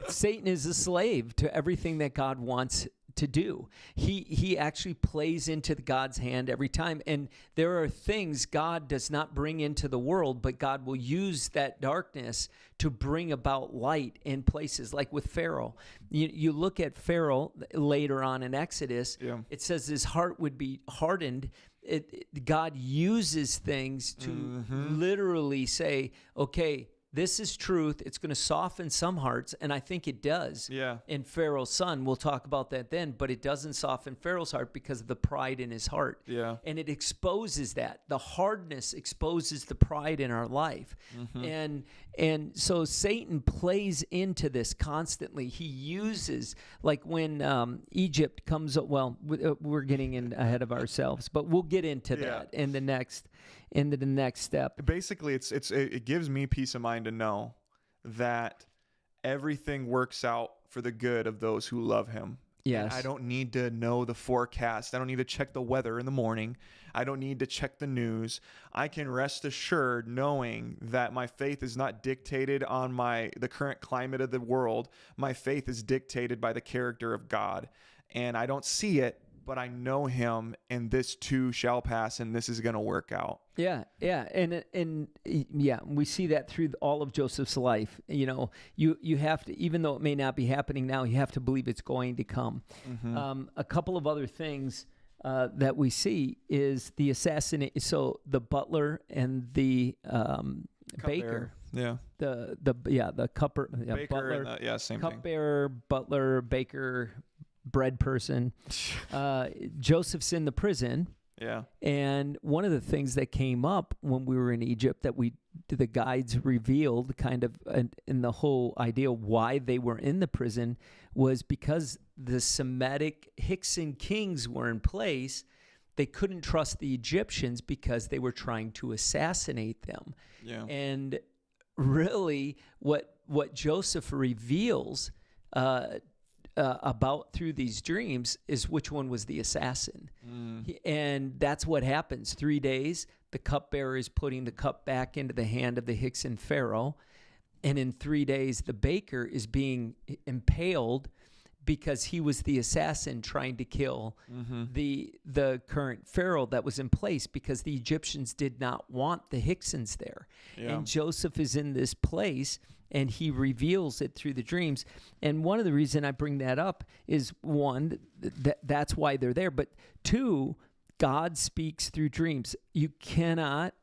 Satan is a slave to everything that God wants to do. He actually plays into God's hand every time. And there are things God does not bring into the world, but God will use that darkness to bring about light in places, like with Pharaoh. You look at Pharaoh later on in Exodus, it says his heart would be hardened. God uses things to literally say, okay, this is truth. It's going to soften some hearts, and I think it does. Yeah. In Pharaoh's son, we'll talk about that then, but it doesn't soften Pharaoh's heart because of the pride in his heart. Yeah. And it exposes that. The hardness exposes the pride in our life. And so Satan plays into this constantly. He uses, like when Egypt comes up, well, we're getting in ahead of ourselves, but we'll get into that in the next step. Basically, it gives me peace of mind to know that everything works out for the good of those who love him. Yes. And I don't need to know the forecast. I don't need to check the weather in the morning. I don't need to check the news. I can rest assured knowing that my faith is not dictated on the current climate of the world. My faith is dictated by the character of God. And I don't see it, but I know him, and this too shall pass, and this is going to work out. Yeah, yeah, and yeah, we see that through all of Joseph's life. You know, you have to, even though it may not be happening now, you have to believe it's going to come. A couple of other things that we see is the assassination. So the butler and the baker. Yeah. The cupper, Baker butler, same thing. cupbearer, butler, baker, bread person. Joseph's in the prison. Yeah. And one of the things that came up when we were in Egypt that the guides revealed kind of in the whole idea why they were in the prison was because the Semitic Hykson kings were in place. They couldn't trust the Egyptians because they were trying to assassinate them. Yeah. And really what Joseph reveals about through these dreams is which one was the assassin. And that's what happens. 3 days, the cupbearer is putting the cup back into the hand of the Hykson Pharaoh. And in 3 days, the baker is being impaled because he was the assassin trying to kill the current Pharaoh that was in place because the Egyptians did not want the Hyksons there. Yeah. And Joseph is in this place, and he reveals it through the dreams. And one of the reasons I bring that up is, one, that's why they're there. But two, God speaks through dreams. You cannot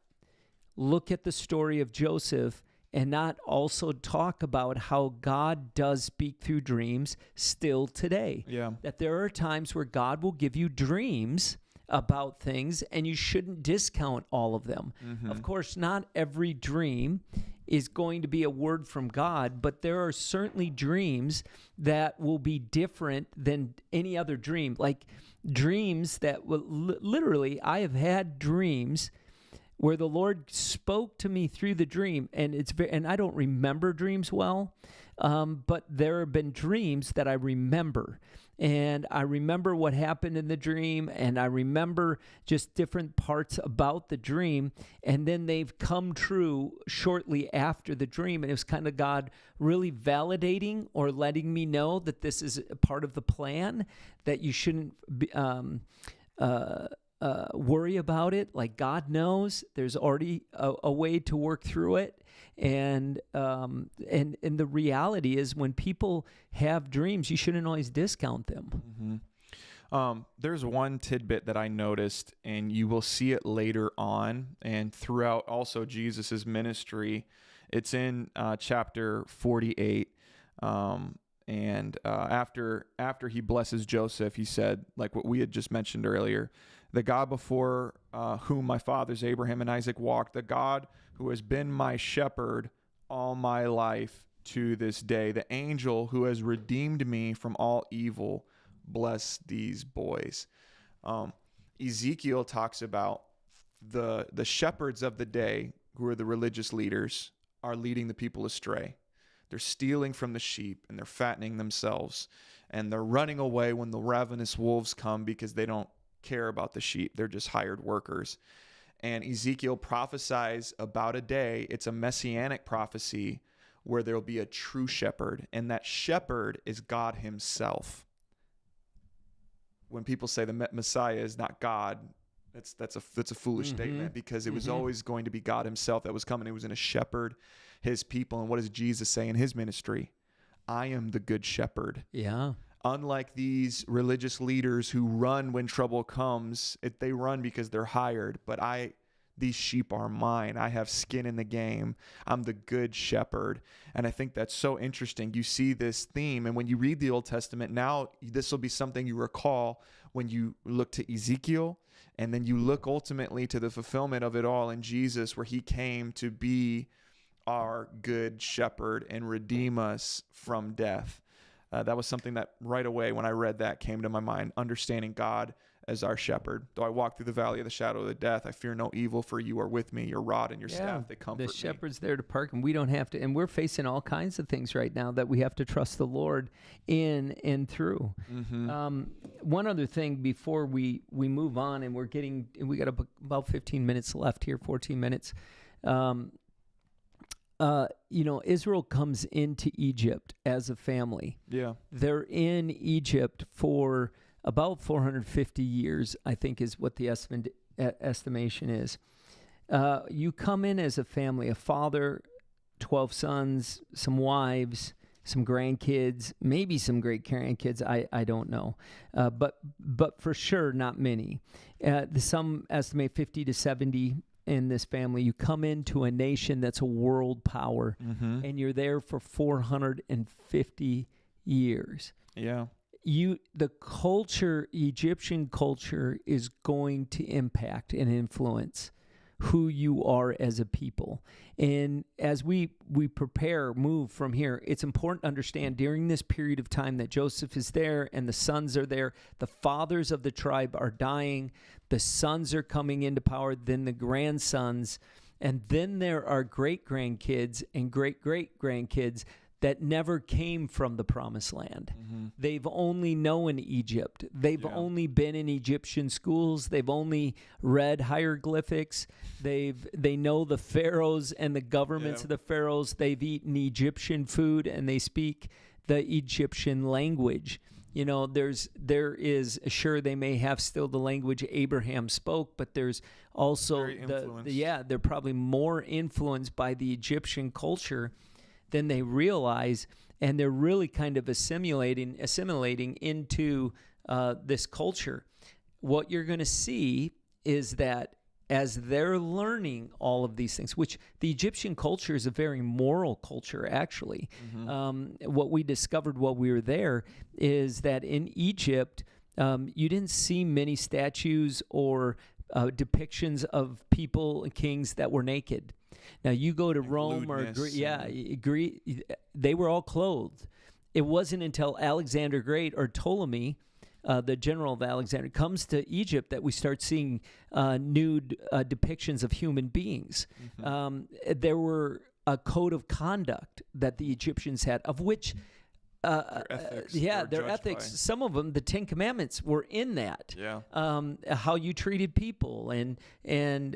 look at the story of Joseph and not also talk about how God does speak through dreams still today. Yeah. That there are times where God will give you dreams about things, and you shouldn't discount all of them. Of course, not every dream is going to be a word from God, but there are certainly dreams that will be different than any other dream. Like dreams that will literally, I have had dreams where the Lord spoke to me through the dream, and I don't remember dreams well, but there have been dreams that I remember, and I remember what happened in the dream, and I remember just different parts about the dream, and then they've come true shortly after the dream, and it was kind of God really validating or letting me know that this is a part of the plan, that you shouldn't be, worry about it. Like God knows there's already a way to work through it. And the reality is when people have dreams, you shouldn't always discount them. There's one tidbit that I noticed, and you will see it later on and throughout also Jesus's ministry. It's in chapter 48. And after he blesses Joseph, he said, like what we had just mentioned earlier, the God before whom my fathers Abraham and Isaac walked, the God who has been my shepherd all my life to this day, the angel who has redeemed me from all evil, bless these boys. Ezekiel talks about the shepherds of the day, who are the religious leaders, are leading the people astray. They're stealing from the sheep, and they're fattening themselves, and they're running away when the ravenous wolves come because they don't care about the sheep. They're just hired workers. And Ezekiel prophesies about a day, it's a messianic prophecy, where there'll be a true shepherd, and that shepherd is God himself. When people say the Messiah is not God, that's a foolish statement, because it was always going to be God himself that was coming. He was going to shepherd his people. And what does Jesus say in his ministry? I am the good shepherd. Yeah. Unlike these religious leaders who run when trouble comes, they run because they're hired. But these sheep are mine. I have skin in the game. I'm the good shepherd. And I think that's so interesting. You see this theme. And when you read the Old Testament, now this will be something you recall when you look to Ezekiel. And then you look ultimately to the fulfillment of it all in Jesus, where he came to be our good shepherd and redeem us from death. That was something that right away when I read that came to my mind, understanding God as our shepherd. Though I walk through the valley of the shadow of the death, I fear no evil, for you are with me. Your rod and your staff, they comfort me. The shepherd's there to park, and we don't have to. And we're facing all kinds of things right now that we have to trust the Lord in and through. One other thing before we move on, and we got about 15 minutes left here, 14 minutes. Israel comes into Egypt as a family. Yeah. They're in Egypt for about 450 years, I think is what the estimation is. You come in as a family, a father, 12 sons, some wives, some grandkids, maybe some great grandkids. I don't know. But for sure, not many. Some estimate 50 to 70 in this family. You come into a nation that's a world power, and you're there for 450 years. Yeah. The culture, Egyptian culture, is going to impact and influence who you are as a people. And as we move from here, it's important to understand during this period of time that Joseph is there and the sons are there, the fathers of the tribe are dying, the sons are coming into power, then the grandsons, and then there are great-grandkids and great-great-grandkids that never came from the promised land. They've only known Egypt. They've only been in Egyptian schools. They've only read hieroglyphics. They know the pharaohs and the governments of the pharaohs. They've eaten Egyptian food, and they speak the Egyptian language. There is sure they may have still the language Abraham spoke, but there's also they're probably more influenced by the Egyptian culture than they realize, and they're really kind of assimilating into this culture. What you're going to see is that as they're learning all of these things, which the Egyptian culture is a very moral culture, actually. What we discovered while we were there is that in Egypt, you didn't see many statues or depictions of people and kings that were naked. Now, you go to Rome or Greece, they were all clothed. It wasn't until Alexander Great or Ptolemy, the general of Alexander, comes to Egypt that we start seeing nude depictions of human beings. There were a code of conduct that the Egyptians had, of which their ethics. Their ethics. By. Some of them, the Ten Commandments, were in that. Yeah. How you treated people, and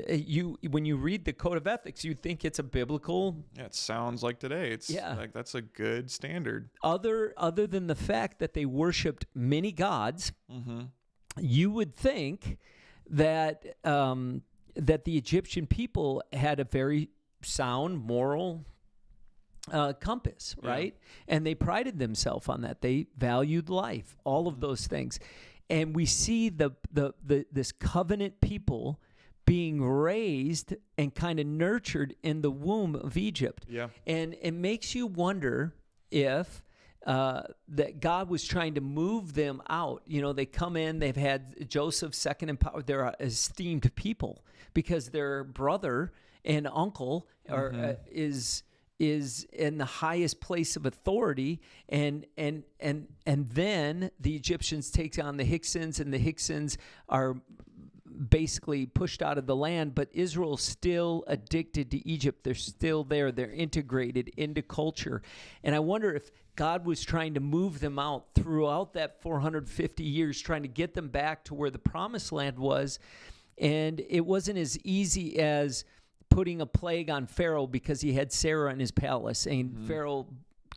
you when you read the code of ethics, you think it's a biblical. Yeah, it sounds like today. It's like that's a good standard. Other than the fact that they worshipped many gods, you would think that that the Egyptian people had a very sound moral compass, right? And they prided themselves on that. They valued life, all of those things. And we see this covenant people being raised and kind of nurtured in the womb of Egypt. Yeah. And it makes you wonder if that God was trying to move them out. They come in, they've had Joseph second in power. They're esteemed people because their brother and uncle is in the highest place of authority, and then the Egyptians take on the Hicksons, and the Hicksons are basically pushed out of the land, but Israel's still addicted to Egypt. They're still there. They're integrated into culture. And I wonder if God was trying to move them out throughout that 450 years, trying to get them back to where the promised land was. And it wasn't as easy as putting a plague on Pharaoh because he had Sarah in his palace, and Pharaoh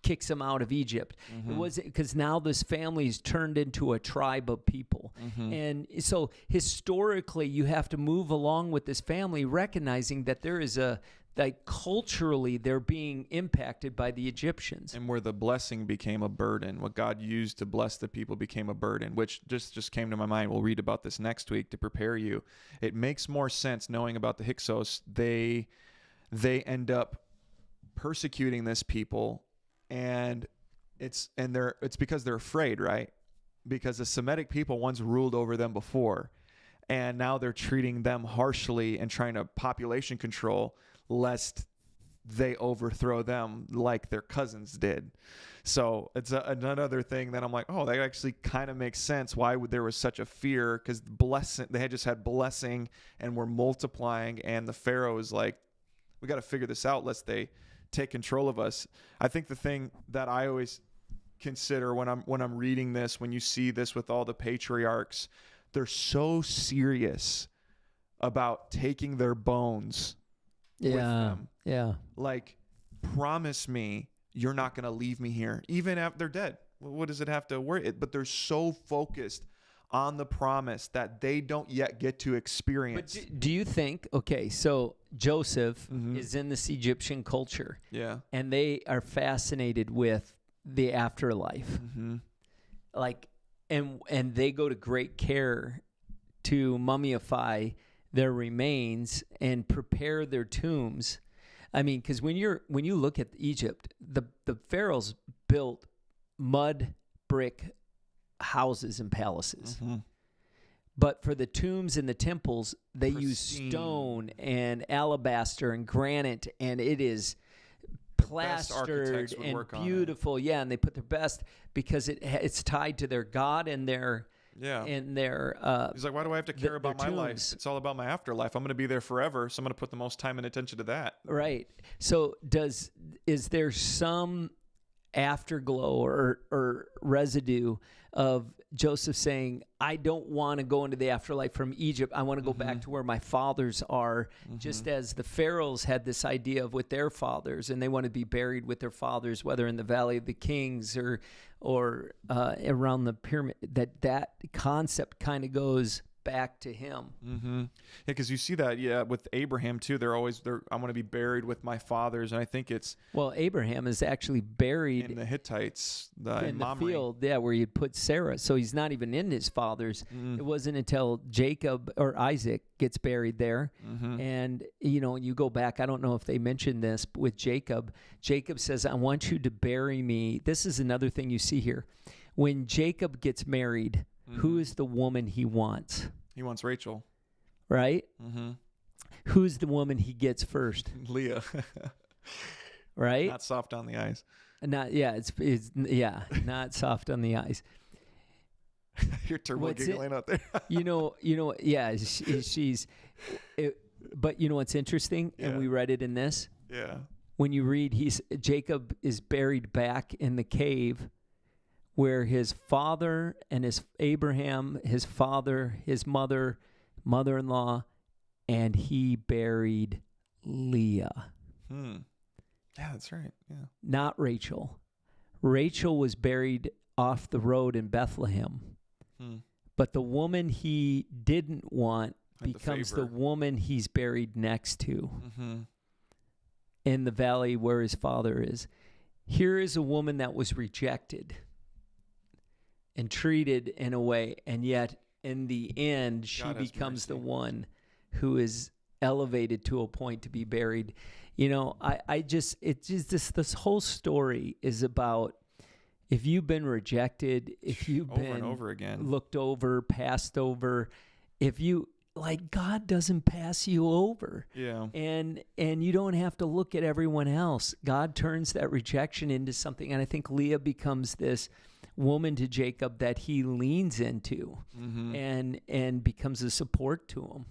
kicks him out of Egypt. It wasn't because now this family's turned into a tribe of people. And so historically, you have to move along with this family, recognizing that there is culturally they're being impacted by the Egyptians. And where the blessing became a burden, what God used to bless the people became a burden, which just came to my mind. We'll read about this next week to prepare you. It makes more sense knowing about the Hyksos. They end up persecuting this people, and it's because they're afraid, right? Because the Semitic people once ruled over them before, and now they're treating them harshly and trying to population control, lest they overthrow them like their cousins did. So it's another thing that I'm like, oh, that actually kind of makes sense. Why would there was such a fear? Because they had just had blessing and were multiplying, and the Pharaoh is like, we got to figure this out lest they take control of us. I think the thing that I always consider when I'm reading this, when you see this with all the patriarchs, they're so serious about taking their bones with them. Yeah. Like, promise me you're not going to leave me here, even after they're dead. What does it have to worry? But they're so focused on the promise that they don't yet get to experience. But do you think, okay, so Joseph is in this Egyptian culture. Yeah. And they are fascinated with the afterlife. Like, and they go to great care to mummify their remains and prepare their tombs. I mean, because when you look at Egypt, the pharaohs built mud brick houses and palaces. But for the tombs and the temples, they use stone and alabaster and granite, and it is plastered and beautiful. Yeah, and they put their best because it's tied to their God and their he's like, why do I have to care about my life? It's all about my afterlife. I'm going to be there forever, so I'm going to put the most time and attention to that. Right. So is there some afterglow or residue of Joseph saying, I don't want to go into the afterlife from Egypt. I want to go back to where my fathers are, just as the pharaohs had this idea of with their fathers, and they want to be buried with their fathers, whether in the Valley of the Kings or around the pyramid. That concept kind of goes back to him. Yeah, because you see that, with Abraham too. I want to be buried with my fathers, and I think it's Abraham is actually buried in the Hittites, in the field, where you'd put Sarah. So he's not even in his fathers. It wasn't until Jacob or Isaac gets buried there, and you go back. I don't know if they mentioned this, but with Jacob, Jacob says, "I want you to bury me." This is another thing you see here. When Jacob gets married, who is the woman he wants? He wants Rachel. Right? Who's the woman he gets first? Leah. Right? Not soft on the eyes. Not not soft on the eyes. You're turbo giggling out there. She's but you know what's interesting? And we read it in this. Yeah. When you read, Jacob is buried back in the cave where his father and Abraham, his father, his mother-in-law, and he buried Leah. Yeah, that's right. Yeah. Not Rachel. Rachel was buried off the road in Bethlehem. But the woman he didn't want becomes the woman he's buried next to in the valley where his father is. Here is a woman that was rejected and treated in a way, and yet in the end, she becomes the one who is elevated to a point to be buried. This whole story is about, if you've been rejected, if you've over been and over again looked over, passed over, God doesn't pass you over. Yeah. And you don't have to look at everyone else. God turns that rejection into something. And I think Leah becomes this woman to Jacob that he leans into and becomes a support to him.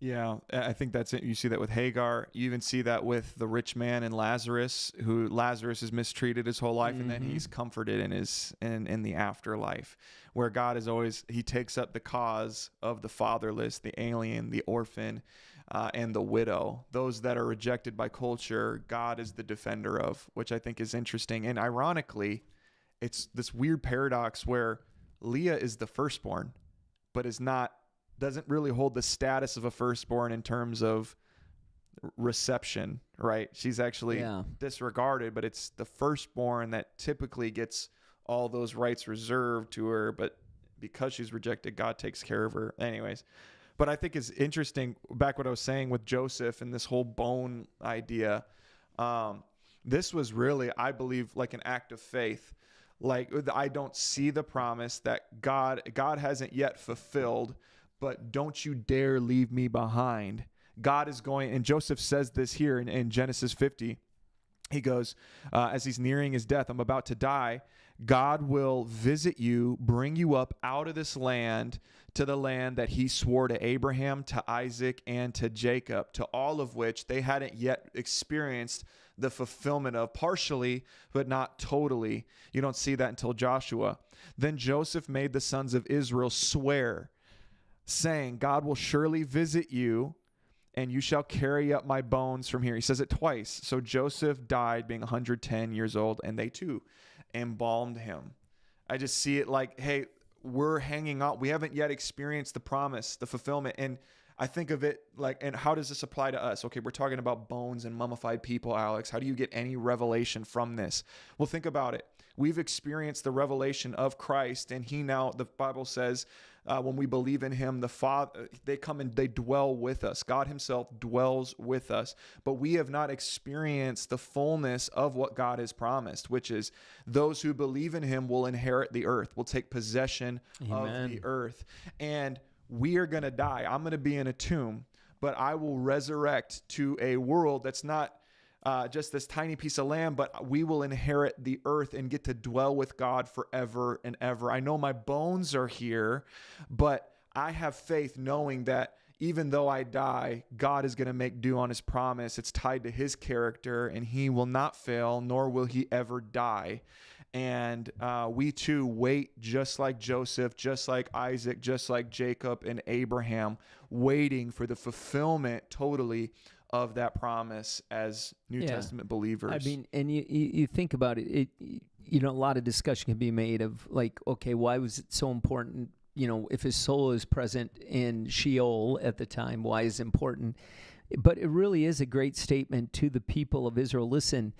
Yeah, I think that's it. You see that with Hagar. You even see that with the rich man and Lazarus, who Lazarus is mistreated his whole life, and then he's comforted in the afterlife, where God is always, he takes up the cause of the fatherless, the alien, the orphan, and the widow. Those that are rejected by culture, God is the defender of, which I think is interesting. And ironically, it's this weird paradox where Leah is the firstborn, but doesn't really hold the status of a firstborn in terms of reception, right? She's actually disregarded, but it's the firstborn that typically gets all those rights reserved to her. But because she's rejected, God takes care of her. Anyways, but I think it's interesting, back what I was saying with Joseph and this whole bone idea. This was really, I believe, like an act of faith. Like, I don't see the promise that God hasn't yet fulfilled, but don't you dare leave me behind. God is going, and Joseph says this here in Genesis 50, he goes, as he's nearing his death, I'm about to die. God will visit you, bring you up out of this land to the land that he swore to Abraham, to Isaac, and to Jacob, to all of which they hadn't yet experienced the fulfillment of, partially, but not totally. You don't see that until Joshua. Then Joseph made the sons of Israel swear, saying, God will surely visit you, and you shall carry up my bones from here. He says it twice. So Joseph died being 110 years old, and they too embalmed him. I just see it like, hey, we're hanging out. We haven't yet experienced the promise, the fulfillment. And I think of it like, and how does this apply to us? Okay, we're talking about bones and mummified people, Alex. How do you get any revelation from this? Well, think about it. We've experienced the revelation of Christ, and he now, the Bible says, when we believe in him, the Father, they come and they dwell with us. God himself dwells with us, but we have not experienced the fullness of what God has promised, which is those who believe in him will inherit the earth, will take possession of the earth. And we are going to die. I'm going to be in a tomb, but I will resurrect to a world that's not just this tiny piece of land, but we will inherit the earth and get to dwell with God forever and ever. I know my bones are here, but I have faith knowing that even though I die, God is going to make due on his promise. It's tied to his character, and he will not fail, nor will he ever die. And we too wait, just like Joseph, just like Isaac, just like Jacob and Abraham, waiting for the fulfillment totally of that promise as New Testament believers. I mean, and you think about it, a lot of discussion can be made of like, okay, why was it so important? If his soul is present in Sheol at the time, why is it important? But it really is a great statement to the people of Israel. Listen,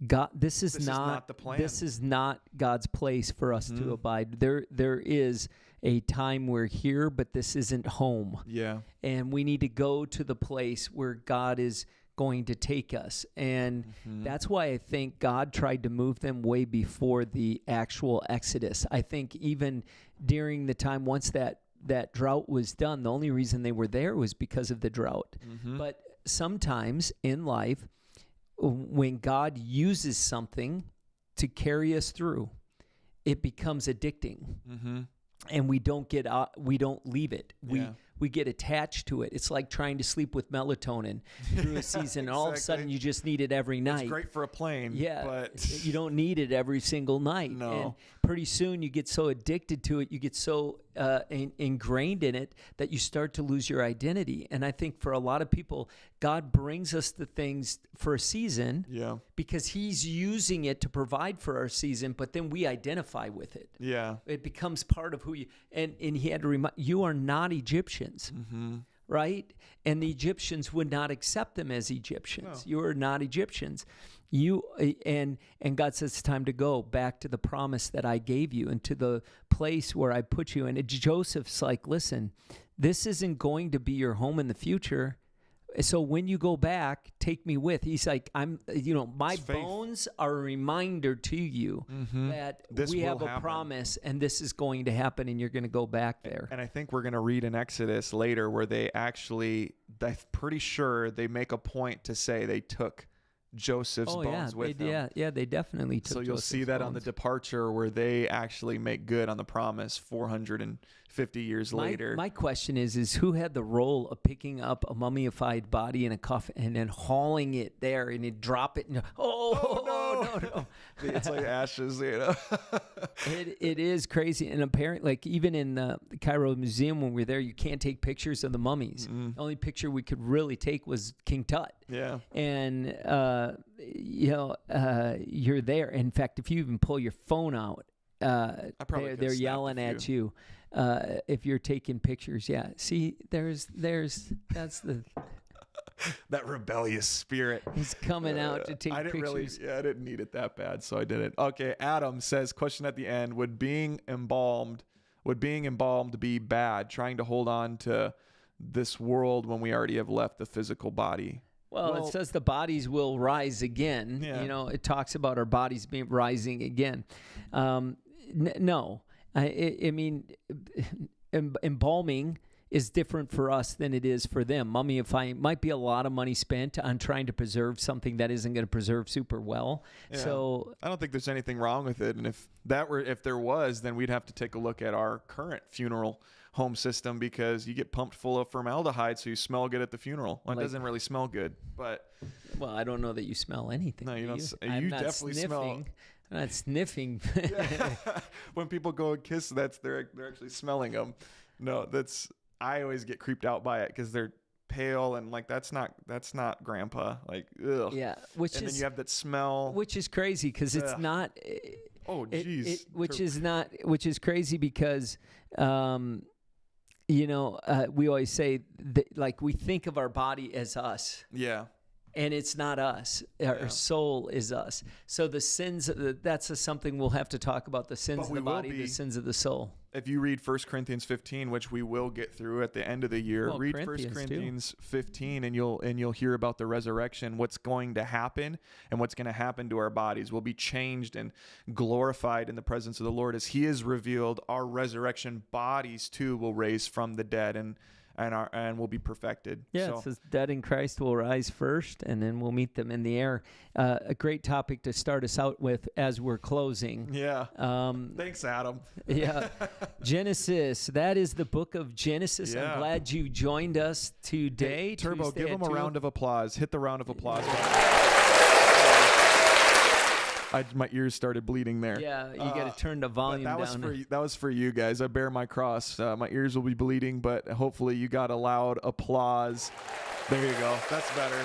God, this is not the plan. This is not God's place for us to abide. There is a time we're here, but this isn't home. Yeah. And we need to go to the place where God is going to take us. And that's why I think God tried to move them way before the actual Exodus. I think even during the time once that drought was done, the only reason they were there was because of the drought. But sometimes in life, when God uses something to carry us through, it becomes addicting. And we don't get out, we don't leave it. We get attached to it. It's like trying to sleep with melatonin through a season. All of a sudden, you just need it every night. It's great for a plane. Yeah, but you don't need it every single night. No. And pretty soon, you get so addicted to it, you get so ingrained in it that you start to lose your identity. And I think for a lot of people, God brings us the things for a season because he's using it to provide for our season, but then we identify with it. Yeah. It becomes part of who you, and he had to remind, you are not Egyptians, right? And the Egyptians would not accept them as Egyptians. No. You are not Egyptians. And God says it's time to go back to the promise that I gave you and to the place where I put you. And Joseph's like, listen, this isn't going to be your home in the future. So when you go back, take me with. He's like, my bones are a reminder to you that we have a promise and this is going to happen and you're going to go back there. And I think we're going to read in Exodus later where they actually, I'm pretty sure they make a point to say they took Joseph's bones with them. Yeah, they definitely took. So you'll see that on the departure where they actually make good on the promise 450 years later. My question is who had the role of picking up a mummified body in a coffin and then hauling it there and then drop it? No. It's like ashes, It is crazy. And apparently, like even in the Cairo Museum when we were there, you can't take pictures of the mummies. The only picture we could really take was King Tut. Yeah. And you're there. In fact, if you even pull your phone out, they're yelling at you if you're taking pictures. Yeah. See, that's the that rebellious spirit. He's coming out to take pictures. I didn't need it that bad, so I didn't. Okay, Adam says, question at the end, would being embalmed be bad, trying to hold on to this world when we already have left the physical body? Well, it says the bodies will rise again. Yeah. It talks about our bodies rising again. No. I mean, embalming is different for us than it is for them. Mummifying might be a lot of money spent on trying to preserve something that isn't going to preserve super well. Yeah. So I don't think there's anything wrong with it. And if there was, then we'd have to take a look at our current funeral home system, because you get pumped full of formaldehyde so you smell good at the funeral. Well, it doesn't really smell good, but well, I don't know that you smell anything. no, you don't. I'm You not definitely smell. sniffing. I'm not sniffing. When people go and kiss, they're actually smelling them. No, I always get creeped out by it because they're pale and like that's not grandpa. Like ugh. Yeah, and then you have that smell. which is crazy because it's not. Oh geez. Which is crazy because. We always say that, like, we think of our body as us. Yeah. And it's not us. Our soul is us. So the sins, that's something we'll have to talk about, the sins of the body, the sins of the soul. If you read 1 Corinthians 15, which we will get through at the end of the year, read 1 Corinthians 15 and you'll hear about the resurrection, what's going to happen and what's going to happen to our bodies. We'll be changed and glorified in the presence of the Lord. As he is revealed, our resurrection bodies too will raise from the dead and will be perfected. Yeah, so. It says dead in Christ will rise first, and then we'll meet them in the air. A great topic to start us out with as we're closing. Yeah. Thanks, Adam. Yeah. Genesis. That is the book of Genesis. Yeah. I'm glad you joined us today. Hey, Turbo, Tuesday give him a round of applause. Hit the round of applause. My ears started bleeding there. Yeah, you got to turn the volume down. That was for you guys. I bear my cross. My ears will be bleeding, but hopefully you got a loud applause. There you go. That's better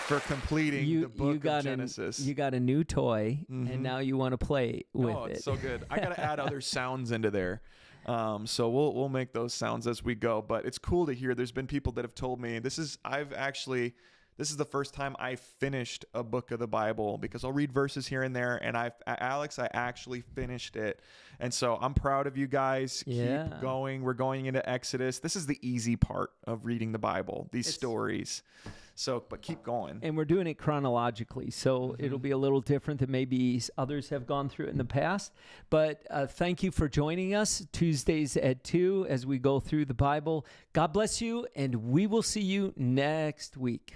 for completing the book of Genesis. You got a new toy, and now you want to play with it. Oh, it's so good. I got to add other sounds into there. So we'll make those sounds as we go. But it's cool to hear. There's been people that have told me this is the first time I finished a book of the Bible, because I'll read verses here and there, and I actually finished it. And so I'm proud of you guys. Yeah. Keep going. We're going into Exodus. This is the easy part of reading the Bible, these stories. So, but keep going. And we're doing it chronologically, so it'll be a little different than maybe others have gone through it in the past. But thank you for joining us Tuesdays at 2 as we go through the Bible. God bless you, and we will see you next week.